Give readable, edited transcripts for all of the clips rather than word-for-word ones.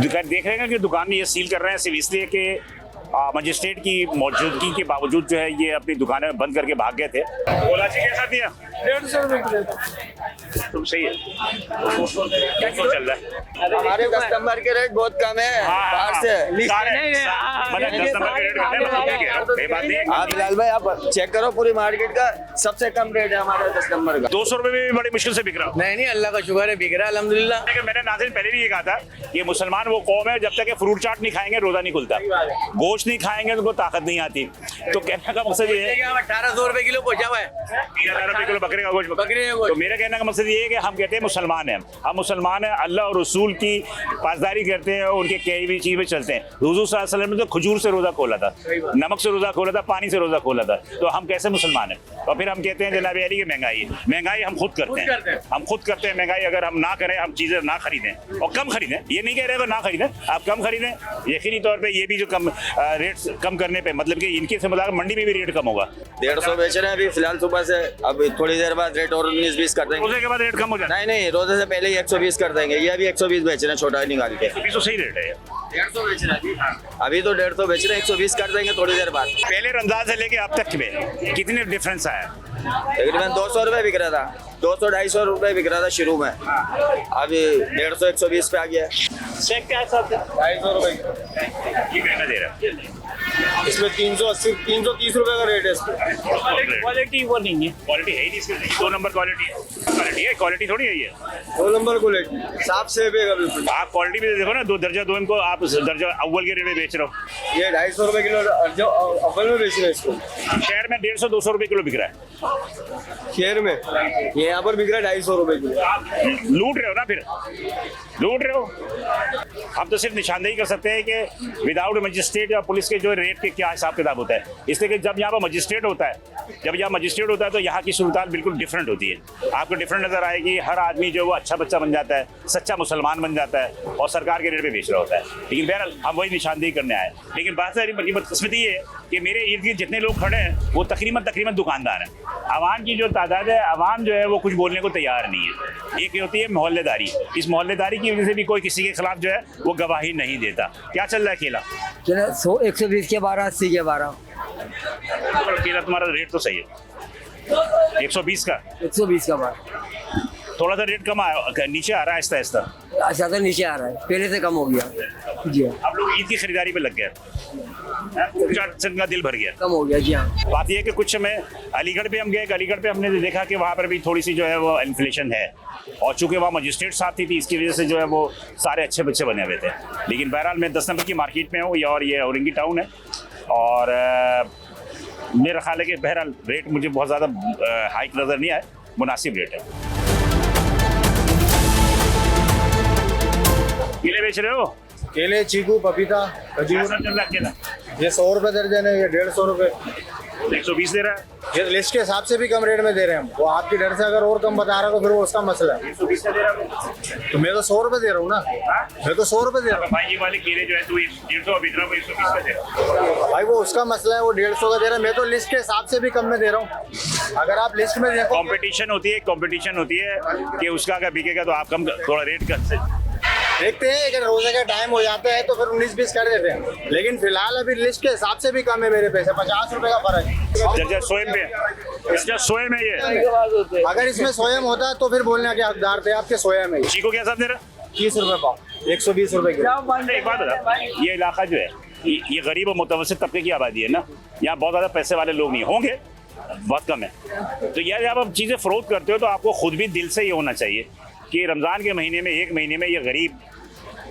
देख रहे हैं कि दुकान ये सील कर रहे हैं सिर्फ इसलिए कि मजिस्ट्रेट की मौजूदगी के बावजूद जो है ये अपनी दुकानें बंद करके भाग गए थे। कोलाची कैसा दिया? 150 रुपए प्लेट। तुम सही है, क्या चल रहा है? हमारे कस्टमर के रेट बहुत कम है बाहर से। आप बिलाल भाई आप चेक करो पूरी मार्केट का सबसे कम रेट है हमारे कस्टमर का। 200 रुपए में भी बड़ी मुश्किल से बिक रहा। नहीं अल्लाह का शुक्र है बिक रहा है अल्हम्दुलिल्लाह। मैंने नाज़रीन पहले भी ये कहा था कि मुसलमान वो कौम है जब तक फ्रूट चाट नहीं खाएंगे रोजा नहीं खुलता, गोश्त नहीं खाएंगे उनको ताकत नहीं आती। तो कहने का मकसद ये है 1800 रुपए किलो पहुंचा हुआ है 3000 रुपए किलो बकरे का गोश्त। तो मेरा कहने का मकसद ये है कि हम कहते हैं मुसलमान हैं, हम मुसलमान हैं, अल्लाह और रसूल की पासदारी करते हैं, उनके कई भी चीज़ में चलते हैं। हुजूर सल्लल्लाहु अलैहि वसल्लम ने तो खजूर से रोजा खोला था, नमक से रोजा खोला था, पानी से रोजा खोला था। तो हम कैसे मुसलमान हैं? और फिर हम कहते हैं जनाब अली की महंगाई हम खुद करते हैं, हम खुद करते हैं महंगाई। अगर हम ना करें, हम चीज़ें ना खरीदें और कम खरीदें, ये नहीं कह रहे ना खरीदें, आप कम खरीदें। यकीनी तौर पे ये भी जो कम रेट कम करने पे मतलब कि इनके से मतलब मंडी में भी रेट कम होगा। 150 बेच रहे हैं अभी फिलहाल सुबह से, अब थोड़ी देर बाद रेट और 19-20 कर देंगे। रोजे के बाद रेट कम हो जाए? नहीं रोजे से पहले ही 120 कर देंगे। ये अभी 120 बेच रहे हैं छोटा निकाल के। तो सही रेट है। 150 बेच रहे हैं अभी तो 150 बेच रहे हैं, 120 कर देंगे थोड़ी देर बाद। पहले रमजान से लेके अब तक में कितने डिफरेंस आया? तकरीबन 200 रुपए बिक रहा था, 200-250 रुपए बिक रहा था शुरू में, अभी 150-120 पे आ गया। चेक क्या है साहब? 250 रुपए ये महंगा दे रहा है। इसमें 330 रुपए का रेट है इसमें। क्वालिटी वो नहीं है, क्वालिटी है ही नहीं इसमें। 2 नंबर क्वालिटी है, क्वालिटी थोड़ी है ये। 2 नंबर क्वालिटी साफ से बिल्कुल। आप क्वालिटी भी देखो ना, 2 दर्जा 2 इनको आप दर्जा अव्वल के रेट में बेच रहे हो। ये 250 रुपए किलो जो अव्वल में बेच रहे हैं इसको। शहर में 150-200 रुपए किलो बिक रहा है। शेयर में ये यहाँ पर बिक रहा है 250 रुपए किलो। आप लूट रहे हो ना, फिर लूट रहे हो। हम तो सिर्फ निशानदेही कर सकते हैं कि विदाउट मजिस्ट्रेट या पुलिस के जो रेट के क्या हिसाब किताब होता है। इसलिए कि जब यहाँ पर मजिस्ट्रेट होता है, तो यहाँ की सूरत बिल्कुल डिफरेंट होती है। आपको डिफरेंट नजर आएगी। हर आदमी जो वो अच्छा बच्चा बन जाता है, सच्चा मुसलमान बन जाता है और सरकार के रेट पे बेच रहा होता है। लेकिन बहरहाल हम वही निशानदेही करने आए। लेकिन बात सारी बदकिस्मती ये है कि मेरे इर्द गिर्द जितने लोग खड़े हैं वो तकरीबन दुकानदार हैं। आवाम की जो तादाद है, आवाम जो है वो कुछ बोलने को तैयार नहीं है। एक होती है मोहल्लेदारी, इस मोहल्लेदारी की वजह से भी कोई किसी के खिलाफ जो है वो गवाही नहीं देता। क्या चल रहा है केला? 120 के 12, 80 के 12। केला तुम्हारा रेट तो सही है, 120 का 120 का 12। थोड़ा सा रेट कम आया, नीचे आ रहा है आहिस्ता आहिस्ता। अच्छा तो नीचे आ रहा है, पहले से कम हो गया जी हाँ। अब लोग ईद की खरीदारी पे लग गए, का दिल भर गया, कम हो गया जी हाँ। बात यह है कि कुछ समय अलीगढ़ पे हम गए, अलीगढ़ पे हमने देखा कि वहाँ पर भी थोड़ी सी जो है वो इन्फ्लेशन है। और चूंकि वहाँ मजिस्ट्रेट साथ थी इसकी वजह से जो है वो सारे अच्छे बच्चे बने हुए थे। लेकिन बहरहाल मैं 10 नंबर की मार्केट में हूँ और ये औरंगी टाउन है। और मेरा ख्याल है कि बहरहाल रेट मुझे बहुत ज़्यादा हाइक नज़र नहीं आए, मुनासिब रेट है। केले बेच रहे हो? केले, चीकू, पपीता, खजूर। चल रहा है केला? ये 100 रुपए दर्जन है, ये 150 रुपए। 120 दे रहा है। ये लिस्ट के हिसाब से भी कम रेट में दे रहे हैं हम। वो आपके डर से अगर और कम बता रहा है तो फिर वो उसका मसला है। 120 का दे रहा है। तो मैं तो 100 रुपए दे रहा हूँ ना, मैं तो 100 रुपए दे रहा हूँ भाई। ये वाले केले जो है तो 150 अभी 120 का दे रहा है। भाई, वो उसका मसला है, वो 150 का दे रहा है। मैं तो लिस्ट के हिसाब से भी कम में दे रहा हूँ। अगर आप लिस्ट में देखो, कंपटीशन होती है कि उसका अगर बिकेगा तो आप कम थोड़ा रेट कर देखते हैं। अगर रोजे का टाइम हो जाता है तो फिर 19-20 कर देते हैं। लेकिन फिलहाल अभी लिस्ट के हिसाब से भी कम है मेरे पैसे, 50 रुपए का फर्क है। जर्जर सोएम पे, इसका सोएम है ये। अगर इसमें सोयम होता है तो फिर बोलने के हकदार थे आपके सोयम है। चीकू क्या साहब दे रहा? 30 रुपए पाव, 120 रुपए किलो। एक बात बता, ये इलाका जो है ये गरीब और मुतवस्सित तबके की आबादी है ना, यहाँ बहुत ज़्यादा पैसे वाले लोग नहीं होंगे, बहुत कम है। तो यार जब आप चीज़ें फ़रोख्त करते हो तो आपको खुद भी दिल से ये होना चाहिए कि रमज़ान के महीने में, एक महीने में ये गरीब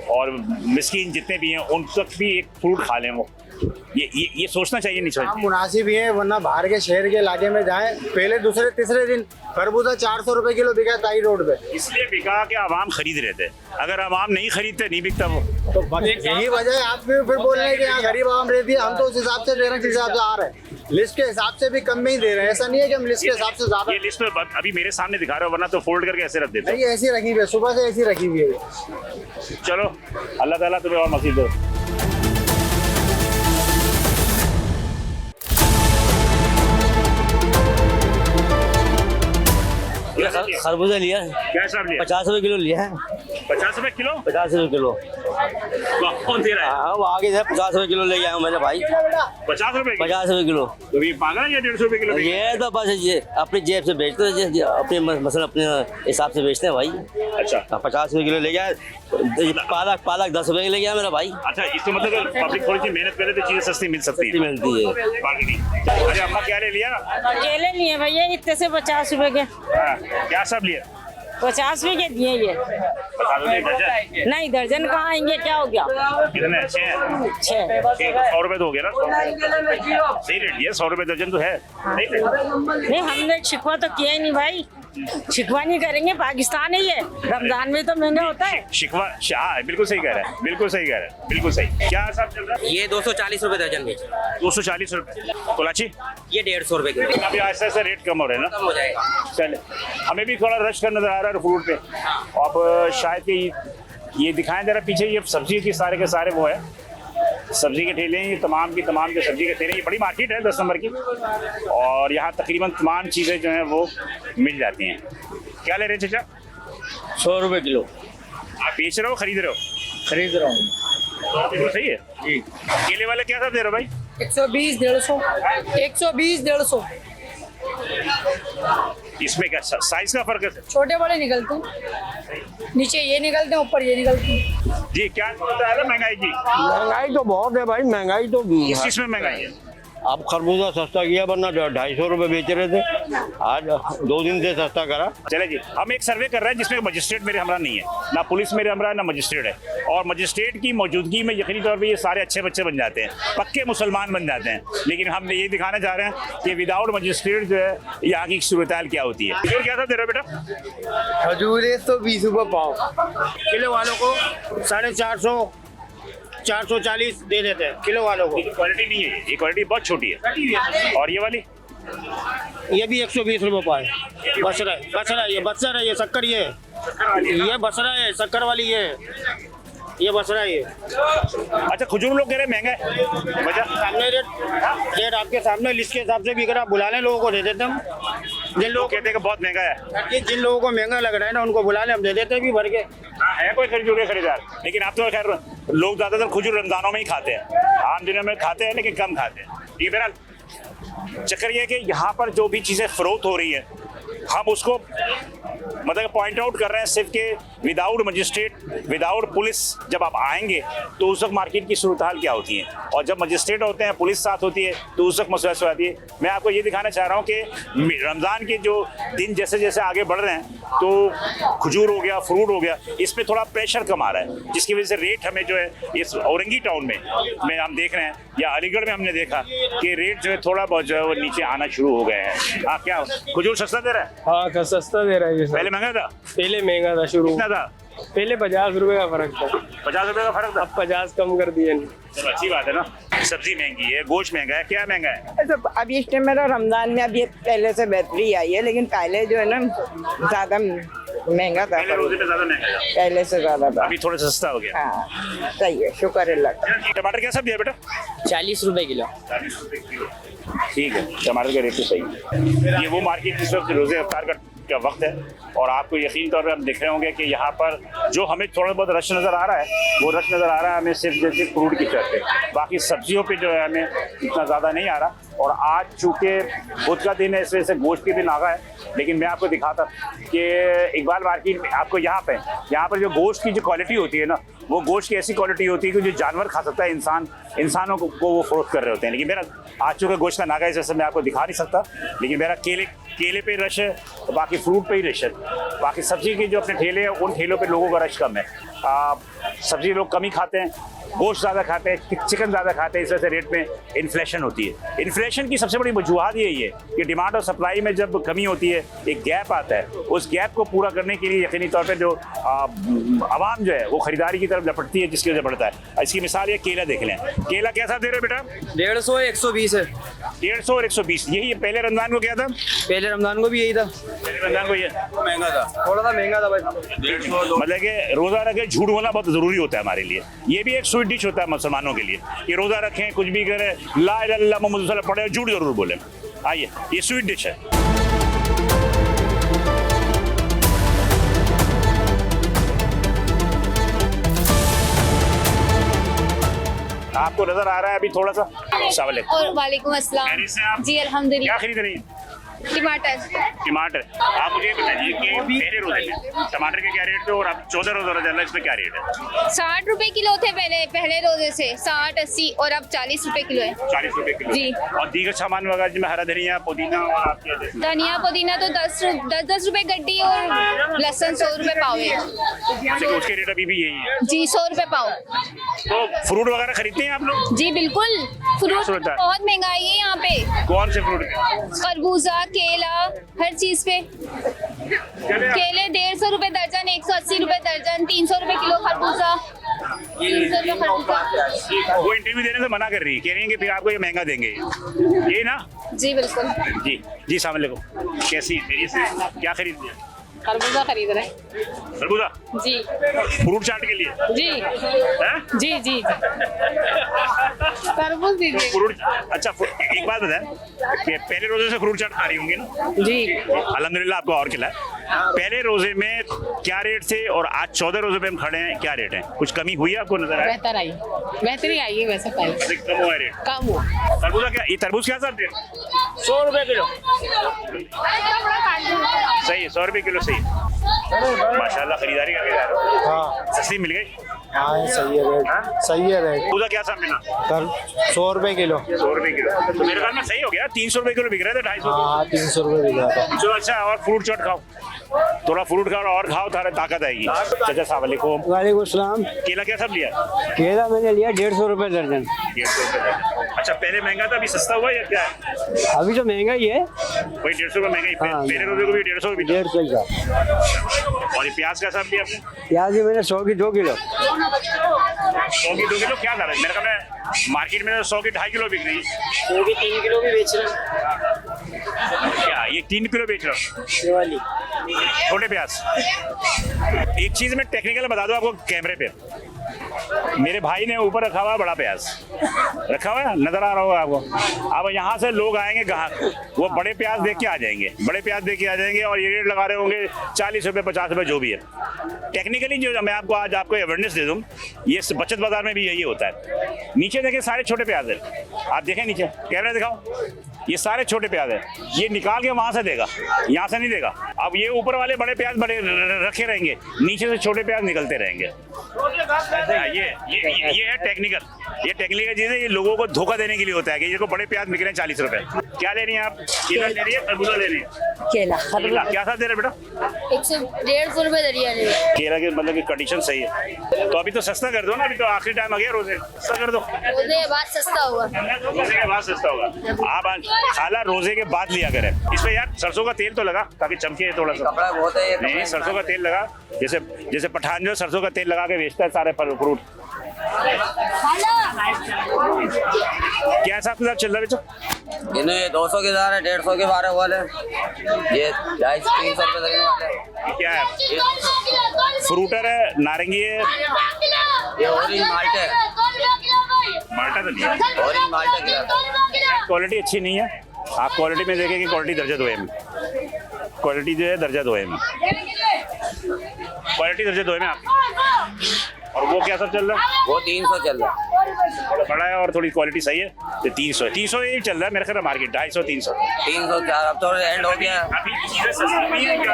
और मिस्कीन जितने भी हैं उन तक भी एक फ्रूट खा लें। वो ये सोचना चाहिए, नहीं चाहिए। मुनासिब ही है, वरना बाहर के शहर के इलाके में जाएं, पहले दूसरे तीसरे दिन खरबूजा 400 रुपए किलो बिका ताई रोड पे। इसलिए बिका कि आवाम खरीद रहे थे। अगर आवाम नहीं खरीदते नहीं बिकता वो। तो यही वजह है आप भी फिर बोल रहे हैं कि यहाँ गरीब आवाम रहती है। हम तो उस हिसाब से दे रहे हैं जिस हिसाब से आ रहे हैं। लिस्ट के हिसाब से भी कम में ही दे रहे हैं। ऐसा नहीं है कि हम लिस्ट के हिसाब से ज्यादा। ये लिस्ट अभी मेरे सामने दिखा रहे हो, वरना तो फोल्ड करके ऐसे रख देते। नहीं, ऐसी रखी हुई है, सुबह से ऐसी रखी हुई है। चलो, अल्लाह ताला तुम्हें और मसीह दो। ये खरबूजा लिया है, क्या हिसाब लिया? 50 रुपए किलो लिया है। 50 रुपए किलो? 50 रुपए किलो। कौन दे रहा है? हाँ, वो आगे से 50 रुपए किलो ले आया हूँ मैंने भाई। 50 रुपए? 50 रुपए किलो। तो ये पागल है, ये 150 रुपए किलो? ये तो बस ये अपनी जेब से बेचते हैं, अपने मसल अपने हिसाब से बेचते हैं भाई। अच्छा 50 रुपए किलो ले गया। पालक 10 रुपए की ले गया मेरा भाई। अच्छा, इसका मतलब पब्लिक थोड़ी सी मेहनत करे तो चीजें सस्ती मिल सकती सस्ती है। मिलती है। अरे अम्मा क्या ले लिया? केले लिए भैया इतने से 50 रुपए के। हाँ, क्या सब लिया? 50 रुपए के दिए ये। 50 रुपए दर्जन? नहीं दर्जन कहाँ आएंगे, क्या हो गया? कितने अच्छे हैं? 6। 100 रुपए तो हो गया ना? सही रेट लिया, 100 रुपए दर्जन तो है। नहीं हमने शिकवा तो किया ही नहीं भाई, शिकवा नहीं करेंगे, पाकिस्तान है ये, रमजान में तो महंगा होता है। शिकवा? हाँ बिल्कुल सही कह रहा है, बिल्कुल सही कह रहा है, बिल्कुल सही। क्या हिसाब चल रहा है? ये 240 रुपए दर्जन बेच। 240 रुपए। कोलाची? ये 150 रुपए किलो। अभी आहिस्ता आहिस्ता रेट कम हो रहे हैं ना? कम हो जाएगा। चले, हमें भी थोड़ा रश का नजर आ रहा है फ्रूट पे। अब शायद कि ये दिखाएं जरा पीछे, ये सब्जी की सारे के सारे वो है, सब्जी के ठेले हैं, ये तमाम की तमाम जो सब्जी के ठेले। ये बड़ी मार्केट है 10 नंबर की, और यहाँ तकरीबन तमाम चीज़ें जो हैं वो मिल जाती हैं। क्या ले रहे हैं चाचा? 100 रुपए किलो। आप बेच रहे हो खरीद रहे हो? खरीद रहा हूँ। बिल्कुल सही है जी। केले वाले क्या सब दे रहे हो भाई? 120, 150, 120, 150। इसमें क्या साइज का फर्क है? छोटे बड़े निकलते हैं, नीचे ये निकलते हैं, ऊपर ये निकलते हैं। जी क्या होता है महंगाई की? महंगाई तो बहुत है भाई, महंगाई तो इस चीज में महंगाई है। अब खरबूजा सस्ता किया, वरना 250 रुपए बेच रहे थे, आज 2 दिन से सस्ता करा। चले जी, हम एक सर्वे कर रहे हैं जिसमें मजिस्ट्रेट मेरे हमरा नहीं है, ना पुलिस मेरे हमरा है, ना मजिस्ट्रेट है। और मजिस्ट्रेट की मौजूदगी में यकीनी तौर पे ये सारे अच्छे बच्चे बन जाते हैं, पक्के मुसलमान बन जाते हैं। लेकिन हम ये दिखाना चाह रहे हैं कि विदाउट मजिस्ट्रेट जो है यहाँ की सूरत क्या होती है। खजूर क्या था दे रहे हो बेटा? खजूर 120 रुपये पाव। किलो वालों को 450, 440 दे देते हैं किलो वालों को। क्वालिटी नहीं है ये क्वालिटी बहुत छोटी है। और ये वाली? ये भी 120 रुपये पाव है। बसरा है, बसरा है, ये बसरा है, ये शक्कर, ये बसरा है, शक्कर वाली ये बसरा है। अच्छा, खजूर लोग कह रहे हैं महंगा है, वजह? सामने रेट आपके सामने लिस्ट के हिसाब से बिक रहा, बुला लें लोगों को दे देते हम। जिन लोग लोग कहते हैं कि बहुत महंगा है, जिन लोगों को महंगा लग रहा है ना, उनको बुला लें, हम दे देते हैं भी भर के। है कोई खजूर के खरीदार? लेकिन आप तो खैर लोग ज्यादातर खजूर रमजानों में ही खाते हैं, आम दिनों में खाते हैं लेकिन कम खाते हैं। ये बहरहाल चक्कर ये है कि यहाँ पर जो भी चीजें फरोख्त हो रही है, हम उसको मतलब पॉइंट आउट कर रहे हैं सिर्फ के विदाउट मजिस्ट्रेट, विदाउट पुलिस जब आप आएंगे तो उस वक्त मार्केट की सूरत हाल क्या होती है, और जब मजिस्ट्रेट होते हैं, पुलिस साथ होती है, तो उस वक्त मसला हो जाती है। मैं आपको ये दिखाना चाह रहा हूँ कि रमज़ान के जो दिन जैसे जैसे आगे बढ़ रहे हैं, तो खजूर हो गया, फ्रूट हो गया, इस पर थोड़ा प्रेशर कम आ रहा है, जिसकी वजह से रेट हमें जो है इस औरंगी टाउन में हम देख रहे हैं, या अलीगढ़ में हमने देखा कि रेट जो है थोड़ा बहुत जो है वो नीचे आना शुरू हो गए हैं। हाँ, क्या खजूर सस्ता दे रहा है? हाँ सस्ता दे रहा है ये सब। पहले महंगा था? पहले महंगा था शुरू, कितना था? पहले 50 रुपए का फर्क था, 50 रुपए का फर्क था। अब 50 कम कर दिए। चलो अच्छी बात है ना। सब्जी महंगी है, गोश्त महंगा है, क्या महंगा है? तो अभी इस टाइम में तो रमजान में अभी पहले से बेहतरी आई है, लेकिन पहले जो है ना ज्यादा महंगा था, पहले रोजे पे ज्यादा महंगा था, पहले से ज्यादा था। अभी थोड़ा सस्ता हो गया। हाँ सही है, शुक्र अल्लाह का। टमाटर क्या सब दिया बेटा? 40 रुपए किलो। 40 रुपए किलो, ठीक है। टमाटर का रेट तो सही है। ये वो मार्केट जिस वक्त रोजे अफ्तार का वक्त है, और आपको यकीन तौर पर हम देख रहे होंगे कि यहाँ पर जो हमें थोड़ा बहुत रश नज़र आ रहा है, वो रश नज़र आ रहा है हमें सिर्फ जैसे फ्रूट की तरफ पे, बाकी सब्जियों पे जो है हमें इतना ज़्यादा नहीं आ रहा। और आज चूँकि बुध का दिन है, इस वजह से गोश्त के दिन आ गया है। लेकिन मैं आपको दिखाता कि इकबाल मार्केट में आपको यहाँ पर जो गोश्त की जो क्वालिटी होती है ना, वो गोश्त की ऐसी क्वालिटी होती है कि जो जानवर खा सकता है, इंसानों को वो फरोख्त कर रहे होते हैं। लेकिन मेरा आज चूँकि गोश्त का नागा है, इस वजह से मैं आपको दिखा नहीं सकता, लेकिन मेरा केले पे रश है, बाकी फ्रूट पे ही रश है। बाकी सब्जी के जो अपने ठेले हैं, उन ठेलों पे लोगों का रश कम है। सब्जी लोग कम ही खाते हैं, गोश्त ज़्यादा खाते हैं, चिकन ज़्यादा खाते हैं, इस वजह से रेट में इन्फ्लेशन होती है। इन्फ्लेशन की सबसे बड़ी वजूहत यही है कि डिमांड और सप्लाई में जब कमी होती है, एक गैप आता है, उस गैप को पूरा करने के लिए यकीनी तौर पे जो आवाम जो है वो खरीदारी की तरफ लपटती है, जिसकी वजह बढ़ता है। इसकी मिसाल ये केला देख लें। केला कैसा दे रहे हो बेटा? 150, 120 है। 150 और 120, यही है। पहले रमजान को क्या था? पहले रमजान को भी यही था, पहले रमजान को ये महंगा था, थोड़ा सा महंगा था भाई। मतलब कि रोजा रखे झूठ बोलना बहुत जरूरी होता है हमारे लिए। ये भी एक स्वीट डिश होता है मुसलमानों के लिए कि रोजा रखें, कुछ भी करें, ला इलाहा इल्लल्लाह मुहम्मद रसूलुल्लाह पढ़े, झूठ जरूर बोले। आइए, ये स्वीट डिश है। आपको नजर आ रहा है अभी थोड़ा सा। अस्सलाम वालेकुम। और वालेकुम अस्सलाम। खैरियत से आप? जी अल्हम्दुलिल्लाह। क्या खरीद रही हैं? टमाटर। टमाटर। आप मुझे ये बताइए कि पहले रोजे में टमाटर के क्या रेट थे और अब 14 रोजा चल रहा है, इसमें क्या रेट है? 60 रुपए किलो थे पहले रोजे से, 60 80 और अब 40 रुपए किलो है। 40 रुपए किलो। जी। और दीगर सामान वगैरह जिसमें हरा धनिया, पुदीना और आपके धनिया पुदीना तो 10 रुपए गड्डी और लहसुन 100 रुपए पाव है। अच्छा, उसके रेट अभी भी यही है। जी 100 रुपए पाव। तो फ्रूट वगैरह खरीदते हैं आप लोग? जी बिल्कुल, फ्रूट होता है? बहुत महंगाई है यहाँ पे। कौन से फ्रूट? खरबूजा, केला, हर चीज पे। केले 150 रुपए दर्जन, 180 रुपए दर्जन, 300 रुपए किलो खरबूजा, 300 रुपए खरबूजा। वो इंटरव्यू देने से मना कर रही है, कह रही है कि फिर आपको ये महंगा देंगे, ये ना? जी बिल्कुल। जी सलाम वालेकुम। कैसी खैरियत से? क्या खरीद लिया? खरबूजा खरीद रहे हैं। खरबूजा? जी। फ्रूट चाट के लिए? जी हैं? जी जी तरबूज दीजिए। फ्रूट। अच्छा, एक बात बताएं कि पहले रोजे से फ्रूट चाट खा रही होंगी ना? जी। अल्हम्दुलिल्लाह आपको और खिलाए। पहले रोजे में क्या रेट थे और आज 14 रोजे पे हम खड़े हैं, क्या रेट है? कुछ कमी हुई है आपको नजर आया? बेहतरी आई है वैसे पहले अधिक कम हुआ है रेट? कम हुआ। तरबूजा क्या, ये तरबूज क्या सर? 100 रुपए किलो। सही है, 100 रुपए किलो सही है। माशाल्लाह खरीदारी करके जा रहे हो। हाँ सस्ती मिल गई। हाँ सही है रेट, सही है रेट। तरबूजा क्या सब मिला? कर 100 रुपए किलो। 100 रुपए किलो तो मेरे ख्याल में सही हो गया। 300 रुपए किलो बिक रहे थे, 250। हाँ 300 रुपए बिक रहा था। चलो अच्छा, और फ्रूट चाट खाओ, थोड़ा फ्रूट खाओ और खाओ, थारा ताकत आएगी। चाचा अस्सलाम वालेकुम। वालेकुम सलाम। केला क्या सब लिया? केला मैंने लिया 150 रुपए दर्जन। 150 रुपए। अच्छा, पहले महंगा था, अभी सस्ता हुआ या क्या है? अभी तो महंगा ही है। वही 150 रुपए महंगा ही। हाँ, पहले रोजे को भी 150 भी था। 150 का। और ये प्याज का सब लिया आपने? प्याज भी मैंने 100 की 2 किलो। 100 की 2 किलो क्या था मेरे ख्याल में मार्केट में 100 की 2.5 किलो बिक रही है। 100 की 3 किलो भी बेच रहे हैं। क्या ये 3 किलो बेच रहा हूँ? ये वाली छोटे प्याज। एक चीज मैं टेक्निकल बता दूं आपको कैमरे पे, मेरे भाई ने ऊपर रखा हुआ है बड़ा प्याज, रखा हुआ है, नजर आ रहा होगा आपको। अब यहाँ से लोग आएंगे ग्राहक, वो बड़े प्याज देख के आ जाएंगे, बड़े प्याज देख के आ जाएंगे और ये रेट लगा रहे होंगे 40 रुपए 50 रुपए जो भी है। टेक्निकली जो मैं आपको आज आपको अवेयरनेस दे दूं, ये बचत बाजार में भी यही होता है। नीचे देखें सारे छोटे प्याज है, आप देखें नीचे, कैमरा दिखाओ, ये सारे छोटे प्याज है, ये निकाल के वहां से देगा, यहाँ से नहीं देगा। अब ये ऊपर वाले बड़े प्याज बड़े रखे रहेंगे, नीचे से छोटे प्याज निकलते रहेंगे। ये है टेक्निकल, ये टेक्निकल चीज है, ये लोगों को धोखा देने के लिए होता है कि ये को बड़े प्याज बिक रहे हैं 40 रुपए। क्या ले रही हैं आप? केला ले रही है, खरबूजा ले रही है? केला। क्या साथ दे रहे बेटा? 150 रुपए दरिया ले। केला के मतलब की कंडीशन सही है, तो अभी तो सस्ता कर दो ना, अभी तो आखिरी टाइम आ गया रोजे, सस्ता कर दो। रोजे के बाद सस्ता हुआ। रोजे के बाद सस्ता होगा। आप खाला रोजे के बाद लिया करें। इसमें यार सरसों का तेल तो लगा ताकि चमके थोड़ा सा। कपड़ा बहुत है ये। नहीं, सरसों का तेल लगा, जैसे पठान जो सरसों का तेल लगा के बेचता है सारे फल फ्रूट। क्या हिसाब किताब चल रहा है बेचो? इन्हें 200 के जा रहे, 150 के 12 वाले, ये 250-300 रुपए लगने वाले। क्या है? फ्रूटर है, नारंगी है, ये ऑरेंज माल्टा है। माल्टा तो नहीं है। ऑरेंज माल्टा गिरा। क्वालिटी अच्छी नहीं है, आप क्वालिटी में देखें कि क्वालिटी दर्जा 2 में, क्वालिटी जो है दर्जा 2 में, क्वालिटी दर्जा 2 में आप। और वो क्या सब चल रहा है? वो 300 चल रहा है। बड़ा है और थोड़ी क्वालिटी सही है, तो 300 ही चल रहा है मेरे ख्याल मार्केट, 250 300। 300 4 अब तो एंड हो गया। अभी चीजें सस्ती नहीं है क्या?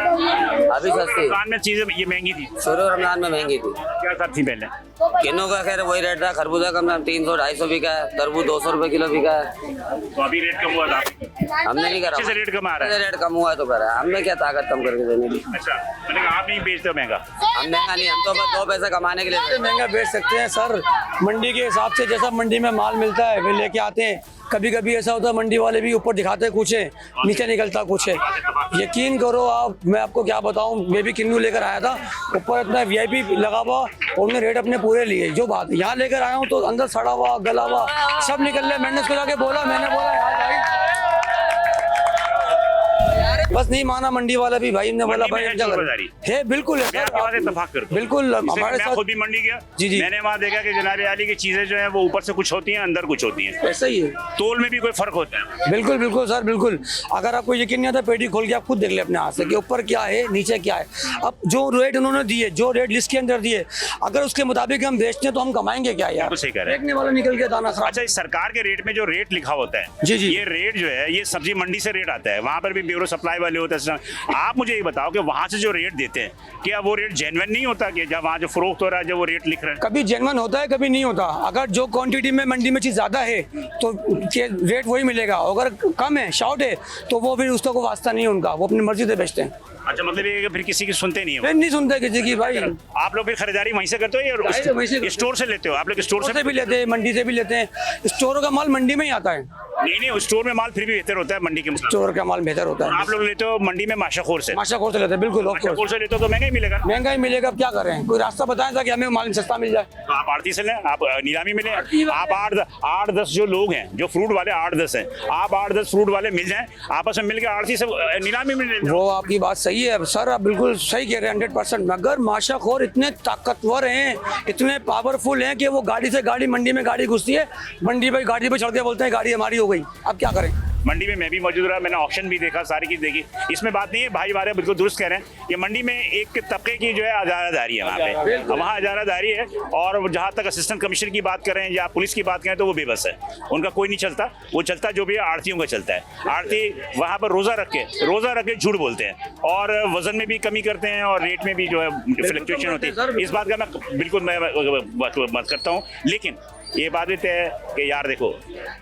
अभी सस्ती, दुकान में चीजें ये महंगी थी, शुरू रमजान में महंगी थी। क्या सब थी पहले? किन्नों का खैर वही रेट था, खरबूजा कम 300-250 बिका है, तरबूज 200 रुपए किलो बिका है। तो अभी रेट कम हुआ था, हमने नहीं करा, अच्छे से रेट कम आ रहा है। रेट कम हुआ है तो करा, हमने क्या ताकत कम करके देने की। अच्छा, मैंने कहा आप नहीं बेचते हो महंगा? हम महंगा नहीं, हम तो बस 2 पैसा कमाने के लिए। महंगा बेच सकते हैं सर, मंडी के हिसाब से जैसा मंडी में माल मिलता है वे लेके आते हैं। कभी कभी ऐसा होता है मंडी वाले भी ऊपर दिखाते हैं कुछ है, नीचे निकलता कुछ है। यकीन करो आप, मैं आपको क्या बताऊं, मैं भी किन्नू लेकर आया था, ऊपर इतना वीआईपी लगा हुआ और उन्होंने रेट अपने पूरे लिए। जो बात है यहाँ लेकर आया हूँ तो अंदर सड़ा हुआ गला हुआ सब निकल रहा है। मैंने उसको जाके बोला, मैंने बोला यार भाई बस नहीं माना मंडी वाला भी, भाई ने बोला भाई है, बिल्कुल है सर, इत्तेफाक करता हूं। बिल्कुल हमारे मैं साथ खुद भी मंडी गया, जी। मैंने वहाँ देखा कि जनाब आली की चीजें जो है वो ऊपर से कुछ होती हैं, अंदर कुछ होती हैं, ऐसा ही है, तोल में भी कोई फर्क होता है। बिल्कुल बिल्कुल सर, बिल्कुल। अगर आपको यकीन नहीं आता पेटी खोल के आप खुद देख ले अपने हाथ से कि ऊपर क्या है नीचे क्या है। अब जो रेट उन्होंने दिए, जो रेट लिस्ट के अंदर दिए, अगर उसके मुताबिक हम बेचते हैं तो हम कमाएंगे क्या यार? सही कह रहे हैं। देखने वाला निकल के दाना खराब। अच्छा, इस सरकार के रेट में जो रेट लिखा होता है, जी जी, ये रेट जो है ये सब्जी मंडी से रेट आता है, वहाँ पर भी ब्यूरो सप्लाई वाले होते हैं। आप मुझे ये बताओ कि वहाँ से जो रेट देते हैं क्या वो रेट जेन्युइन नहीं होता? कि जब वहाँ जो फरोख्त हो रहा है, जो वो रेट लिख रहे हैं, कभी जेन्युइन होता है, कभी नहीं होता। अगर जो क्वांटिटी में मंडी में चीज ज्यादा है तो रेट वही मिलेगा, अगर कम है शॉर्ट है तो वो फिर उसका कोई वास्ता नहीं है उनका, वो अपनी मर्जी से बेचते हैं। अच्छा, मतलब ये फिर किसी की सुनते नहीं है? फिर नहीं सुनते किसी की भाई। आप लोग फिर खरीदारी वहीं से करते हो या स्टोर से लेते हो? आप लोग स्टोर से भी लेते हैं, मंडी से भी लेते हैं। स्टोर का माल मंडी में ही आता है। नहीं, स्टोर में माल फिर भी बेहतर होता है मंडी के। स्टोर का माल बेहतर होता है। आप लोग लेते हो मंडी में माशाखोर से? माशाखोर से लेते हैं, बिल्कुल। माशाखोर से लेते हो तो महंगा ही मिलेगा। महंगा ही मिलेगा, अब क्या करें? कोई रास्ता बताएं ताकि हमें माल सस्ता मिल जाए। तो आप आड़ती से लें, आप नीलामी में लें। आप 8-10 जो लोग हैं, जो फ्रूट वाले 8-10 हैं, आप 8-10 फ्रूट वाले मिल जाएं, आपस में मिलकर आड़ती से नीलामी में ले। वो आपकी बात सही है सर, आप बिल्कुल सही कह रहे हैं 100%। मगर माशाखोर इतने ताकतवर हैं, इतने पावरफुल हैं कि वो गाड़ी से गाड़ी, मंडी में गाड़ी घुसती है, मंडी पे गाड़ी पे चढ़ के बोलते हैं गाड़ी हमारी हो गई। अब क्या करें? मंडी में मैं भी मौजूद रहा, मैंने ऑक्शन भी देखा, सारी चीज देखी। इसमें बात नहीं है, भाई हमारे बिल्कुल दुरुस्त कह रहे हैं कि मंडी में एक तबके की जो है इजारादारी है वहाँ पे, वहाँ इजारादारी है। और जहाँ तक असिस्टेंट कमिश्नर की बात करें या पुलिस की बात करें तो वो बेबस है, उनका कोई नहीं चलता। वो चलता जो भी है आड़तियों का चलता है। आड़ती वहाँ पर रोज़ा रख के झूठ बोलते हैं और वजन में भी कमी करते हैं और रेट में भी जो है फ्लक्चुएशन होती है। इस बात का मैं बिल्कुल बात करता हूँ, लेकिन ये बात भी तय है कि यार देखो,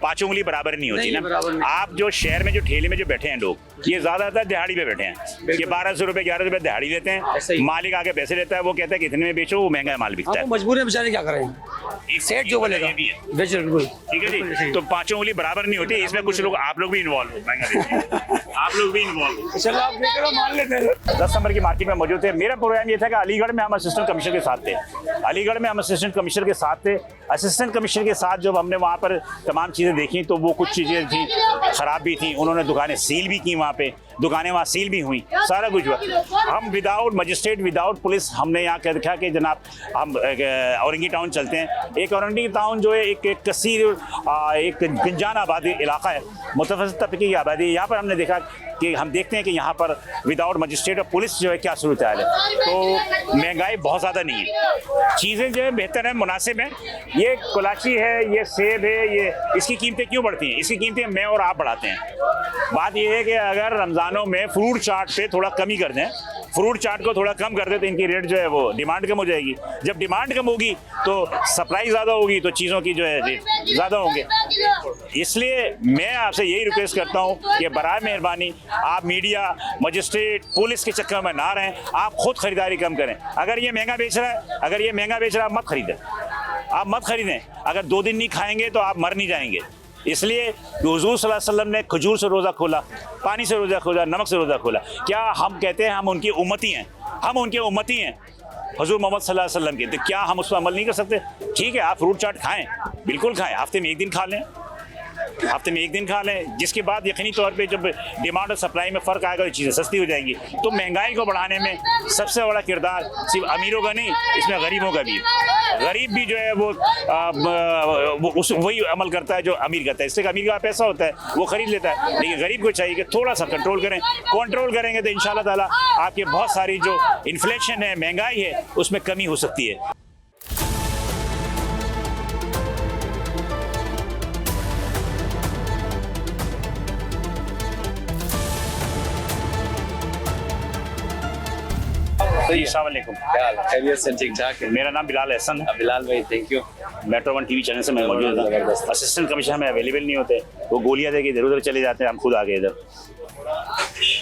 पांचों उंगली बराबर नहीं होती ना। आप जो शहर में जो ठेले में जो बैठे हैं लोग, ये ज्यादातर दिहाड़ी पे बैठे हैं। ये 1200 रुपए 1100 रुपए दिहाड़ी लेते हैं, मालिक आके पैसे लेता है, वो कहता है कि इतने में बेचो, वो महंगा माल बिकता है। मजबूर है बेचारे, क्या करें? सेठ जो बोलेगा ठीक है जी। तो पांचों उंगली बराबर नहीं होती, इसमें कुछ लोग, आप लोग भी इन्वॉल्व हो, आप लोग भी इन्वॉल्व। चलो आप देखो, मान लेते हैं। 10 नंबर की मार्केट में मौजूद थे। मेरा प्रोग्राम ये था कि अलीगढ़ में हम असिस्टेंट कमिश्नर के साथ थे। अलीगढ़ में हम असिस्टेंट कमिश्नर के साथ थे। असिस्टेंट कमिश्नर के साथ जब हमने वहाँ पर तमाम चीज़ें देखी तो वो कुछ चीज़ें थी ख़राब भी थी। उन्होंने दुकानें सील भी की, वहाँ पे दुकानें वहाँ सील भी हुई, सारा कुछ हुआ। हम विदाउट मजिस्ट्रेट, विदाउट पुलिस, हमने यहाँ कह देखा कि जनाब हम औरंगी टाउन चलते हैं। एक औरंगी टाउन जो है एक कसीर एक गंजान आबादी इलाका है, मुतवस्सित तबके की आबादी है। यहाँ पर हमने देखा कि हम देखते हैं कि यहाँ पर विदाउट मजिस्ट्रेट और पुलिस जो है क्या सूरत हाल है। तो महंगाई बहुत ज़्यादा नहीं है, चीज़ें जो है बेहतर है, मुनासिब है। ये कुलाची है, ये सेब है, ये इसकी कीमतें क्यों बढ़ती हैं? इसकी कीमतें मैं और आप बढ़ाते हैं। बात यह है कि अगर रमज़ानों में फ्रूट चाट पे थोड़ा कमी कर दें, फ्रूट चाट को थोड़ा कम कर दें तो इनकी रेट जो है वो डिमांड कम हो जाएगी। जब डिमांड कम होगी तो सप्लाई ज़्यादा होगी, तो चीज़ों की जो है रेट ज़्यादा होंगे। इसलिए मैं आपसे यही रिक्वेस्ट करता हूँ कि बराए मेहरबानी आप मीडिया, मजिस्ट्रेट, पुलिस के चक्कर में ना रहें, आप खुद खरीदारी कम करें। अगर ये महंगा बेच रहा है, आप मत खरीदें, आप मत खरीदें। अगर 2 दिन नहीं खाएंगे तो आप मर नहीं जाएंगे। इसलिए हुजूर सल्लल्लाहु अलैहि वसल्लम ने खजूर से रोज़ा खोला, पानी से रोज़ा खोला, नमक से रोज़ा खोला। क्या हम कहते हैं हम उनकी उम्मती हैं? हम उनके उम्मती हैं हुजूर मोहम्मद सल्लल्लाहु अलैहि वसल्लम के, तो क्या हम उस पर अमल नहीं कर सकते? ठीक है, आप फ्रूट चाट खाएं, बिल्कुल खाएं, हफ्ते में एक दिन खा लें, जिसके बाद यकीनी तौर पे जब डिमांड और सप्लाई में फ़र्क आएगा तो चीज़ें सस्ती हो जाएंगी। तो महंगाई को बढ़ाने में सबसे बड़ा किरदार सिर्फ अमीरों का नहीं, इसमें गरीबों का भी। गरीब भी जो है वो वही अमल करता है जो अमीर करता है। इसलिए अमीर का पैसा होता है, वो खरीद लेता है, लेकिन गरीब को चाहिए कि थोड़ा सा कंट्रोल करें। कंट्रोल करेंगे तो इंशाल्लाह ताला आपके बहुत सारी जो इन्फ्लेशन है, महंगाई है, उसमें कमी हो सकती है। अस्सलाम वालेकुम। खैरियत से ठीक ठाक। मेरा नाम बिलाल एहसन है। बिलाल भाई thank you. Metro 1 TV channel से मैं मौजूद हूँ। असिस्टेंट कमिश्नर में अवेलेबल नहीं होते, वो गोलियां दे के इधर उधर चले जाते हैं, हम खुद आ गए इधर।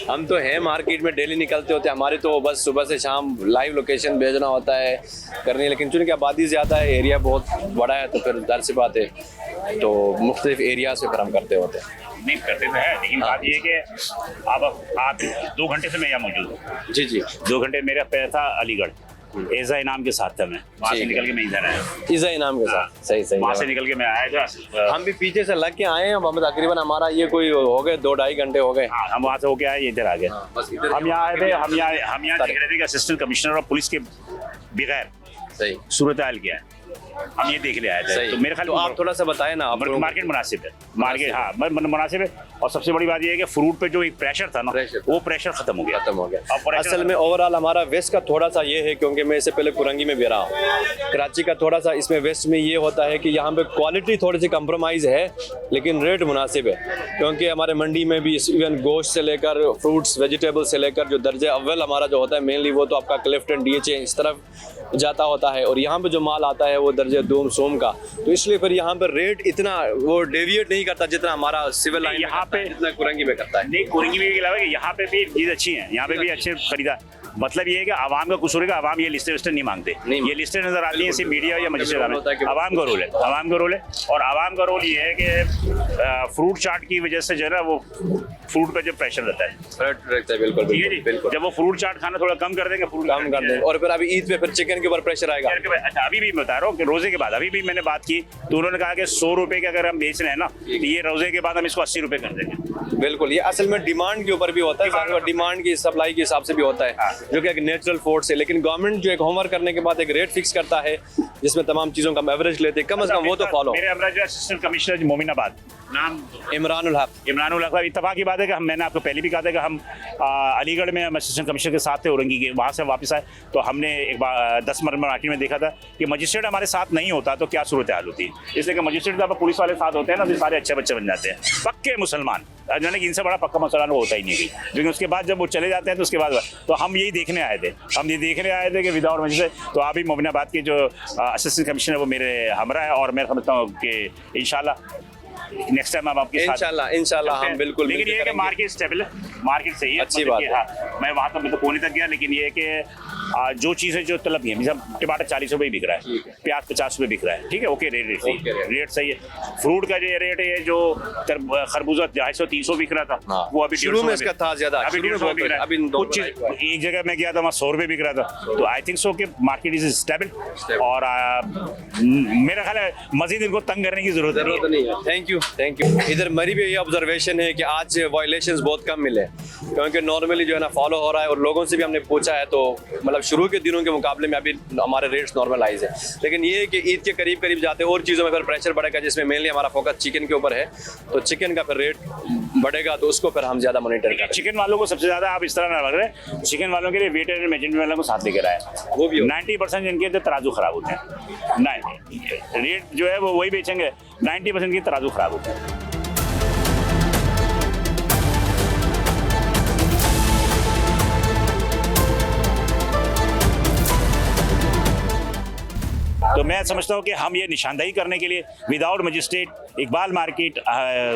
हम तो हैं मार्केट में, डेली निकलते होते हैं। हमारे तो बस सुबह से शाम लाइव लोकेशन भेजना होता है करनी है, लेकिन चूँकि आबादी ज़्यादा है, एरिया बहुत बड़ा है, तो फिर जाहिर सी बात है तो मुख्तलिफ एरिया से फिर हम करते होते हैं। नहीं करते तो है, लेकिन बात ये है कि अब आप 2 घंटे से मैं यहाँ मौजूद हूँ। जी 2 घंटे मेरा पैर था अलीगढ़, एजा इनाम के साथ था मैं, वहाँ से ठीक है। निकल के मैं इधर आया, इज़ा इनाम के साथ, सही सही वहाँ से है। निकल के मैं आया था। हम भी पीछे से लग के आए हैं, अब हमें तकरीबन हमारा ये कोई हो गए 2-2.5 घंटे हो गए। हाँ, हम वहाँ से होके आए, इधर आ गए। बस इधर हम यहाँ आए थे, हम यहाँ देख रहे थे कि असिस्टेंट कमिश्नर और पुलिस के बगैर सही सूरत हाल क्या है, हम ये देख ले आए थे। सही। तो मेरे ख्याल तो आप थोड़ा सा बताएं ना, आप लोगों को। मार्केट मुनासिब है, मार्केट हाँ मुनासिब है। और सबसे बड़ी बात ये है कि फ्रूट पे जो एक प्रेशर था ना, प्रेशर। वो प्रेशर खत्म हो गया। खत्म हो गया। अब pressure असल में ओवरऑल हमारा वेस्ट का थोड़ा सा ये है, क्योंकि मैं इससे पहले कुरंगी में भी रहा हूँ, कराची का थोड़ा सा इसमें वेस्ट में ये होता है कि यहाँ पे क्वालिटी थोड़ी सी कंप्रोमाइज़ है, लेकिन रेट मुनासिब है। क्योंकि हमारे मंडी में भी इवन गोश्त से लेकर फ्रूट्स वेजिटेबल्स से लेकर जो दर्जे अव्वल हमारा जो होता है मेनली, वो तो आपका क्लिफ्टन DHA इस तरफ जाता होता है, और यहाँ पे जो माल आता है वो दर्जे दूम सोम का, तो इसलिए फिर यहाँ पे रेट इतना वो डेविएट नहीं करता जितना हमारा सिविल लाइन यहाँ पे जितना कुरंगी में करता है। नहीं, कुरंगी में के अलावा यहाँ पे भी चीज़ अच्छी है, यहाँ पे भी अच्छे खरीदा। मतलब ये है कि आवाम का कसूर है कि आवाम ये लिस्टें विस्टें नहीं मांगते, ये लिस्टें नजर आती हैं सिर्फ मीडिया या मजिस्ट्रेट में। आवाम का रोल है, आवाम का रोल है। और आवाम का रोल ये है कि फ्रूट चाट की वजह से जो है ना, वो फ्रूट पे जो प्रेशर रहता है, बिल्कुल ठीक है जी, बिल्कुल जब वो फ्रूट चाट खाना थोड़ा कम कर देंगे, फ्रूट कम कर देंगे, और फिर अभी ईद पे फिर चिकन के ऊपर प्रेशर आएगा। अच्छा, अभी भी मैं बता रहा हूँ कि रोजे के बाद अभी भी मैंने बात की तो उन्होंने कहा कि 100 रुपए के अगर हम बेच रहे हैं ना, तो ये रोजे के बाद हम इसको 80 रुपए कर देंगे। बिल्कुल, ये असल में डिमांड के ऊपर भी होता है, डिमांड की सप्लाई के हिसाब से भी होता है, जो कि एक नेचुरल फोर्स है। लेकिन गवर्नमेंट जो एक होमवर्क करने के बाद एक रेट फिक्स करता है जिसमें तमाम चीज़ों का हम एवरेज लेते हैं, कम से कम वो तो फॉलो। मेरे हमरा जो असिस्टेंट कमिश्नर मोमिनाबाद, नाम इमरानुल हक। इत्तफाक की बात है कि मैंने आपको पहले भी कहा था कि हम अलीगढ़ में हम असिस्टेंट कमिश्नर के साथ थे औरंगी के, वहाँ से वापस आए तो हमने एक बार 10 नंबर मार्केट में देखा था कि मजिस्ट्रेट हमारे साथ नहीं होता तो क्या सूरत हाल होती है। इसलिए कि मजिस्ट्रेट जब पुलिस वाले साथ होते हैं ना, तो सारे अच्छे बच्चे बन जाते हैं, पक्के मुसलमान। जाने कि इनसे बड़ा पक्का मुसलमान वो होता ही नहीं है, लेकिन उसके बाद जब वो चले जाते हैं तो उसके बाद तो हम यही देखने आए थे कि विदाउट मजिस्ट्रेट। तो अभी मोमिनाबाद के जो असिस्टेंट कमिश्नर वो मेरे हमरा है, और मैं समझता हूँ कि इंशाल्लाह नेक्स्ट टाइम हम आपके साथ इंशाल्लाह हम बिल्कुल। लेकिन ये है कि मार्केट स्टेबल है, मार्केट सही है, अच्छी बात है। हाँ, मैं वहाँ तो कोने तक गया, लेकिन ये है कि जो चीज़ें जो तलब है, जैसे टमाटर 40 रुपए बिक रहा है, प्याज 50 रुपए बिक रहा है, ठीक है, ओके, रेट सही है। फ्रूट का जो रेट है, जो खरबूजा 250-300 बिक रहा था, वो अभी शुरू में इसका था ज्यादा, अभी 150 बिक रहा है। कुछ एक जगह में गया था वहाँ 100 रुपए बिक रहा था। तो आई थिंक सो कि मार्केट इज स्टेबल, और मेरा ख्याल है मजीद इनको तंग करने की जरूरत नहीं है। Thank you. इधर मेरी भी ये ऑब्जर्वेशन है कि आज वायलेशंस बहुत कम मिले, क्योंकि नॉर्मली जो है ना फॉलो हो रहा है, और लोगों से भी हमने पूछा है तो मतलब शुरू के दिनों के मुकाबले में अभी हमारे रेट्स नॉर्मलाइज है। लेकिन ये है कि ईद के करीब जाते और चीज़ों में फिर प्रेशर बढ़ेगा, जिसमें मेनली हमारा फोकस चिकन के ऊपर है, तो चिकन का फिर रेट बढ़ेगा तो उसको फिर हम ज़्यादा मॉनिटर करें। चिकन वालों को सबसे ज़्यादा आप इस तरह ना लग रहे, चिकन वालों के लिए वेटर मेजरमेंट वालों को साथ लेकर आए, वो भी 90% जिनके जो तराजू खराब होते हैं, नहीं रेट जो है वो वही बेचेंगे, 90% की तराजू खराब होते हैं। तो मैं समझता हूँ कि हम ये निशानदेही करने के लिए without magistrate Iqbal market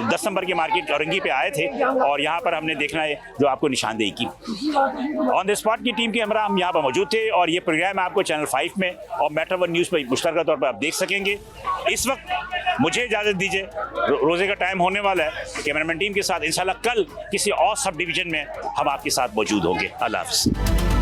10 number की मार्केट औरंगी पे आए थे, और यहाँ पर हमने देखना है जो आपको निशानदेही की। ऑन द स्पॉट की टीम के हमरा हम यहाँ पर मौजूद थे, और ये प्रोग्राम आपको चैनल 5 में और मेट्रो 1 न्यूज़ पर मुश्तरका तौर पर आप देख सकेंगे। इस वक्त मुझे इजाज़त दीजिए, रोज़े का टाइम होने वाला है। कैमरामैन टीम के साथ इंशाल्लाह कल किसी और सब डिवीज़न में हम आपके साथ मौजूद होंगे। अल्लाह हाफ़िज़।